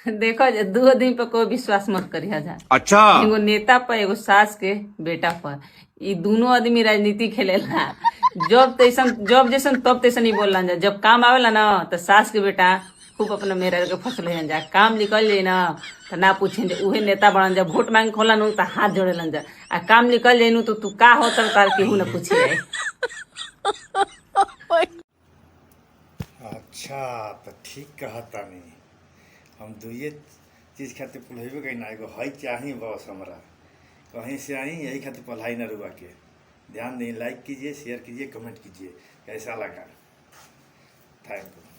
देखो जे 2 आदमी पर कोई विश्वास मत करिया जा। अच्छा एगो नेता पर एगो सास के बेटा पर, ई दोनों आदमी राजनीति खेलेला। जब जैसन तब तैसन ही बोलला जा। जब काम आवेला ना तो सास के बेटा खूब अपना मेरा के फसल हो जा। काम निकल जाए ना तो ना पूछे जे उहे नेता बनन जा। वोट मांग खोला नु तो हाथ जोड़ेलन जा। आ काम निकल जाए नु तो तू का हो तर तार केहू ना पूछे जाए। अच्छा तो ठीक कहता नहीं। हम दुइये चीज़ खातिर पढ़ेबे कहीं ना, एगो है चाही बस हमरा कहीं से आई, यही खातिर पढ़ाई ना रुआ के। ध्यान दें, लाइक कीजिए, शेयर कीजिए, कमेंट कीजिए, कैसा लगा। Thank you.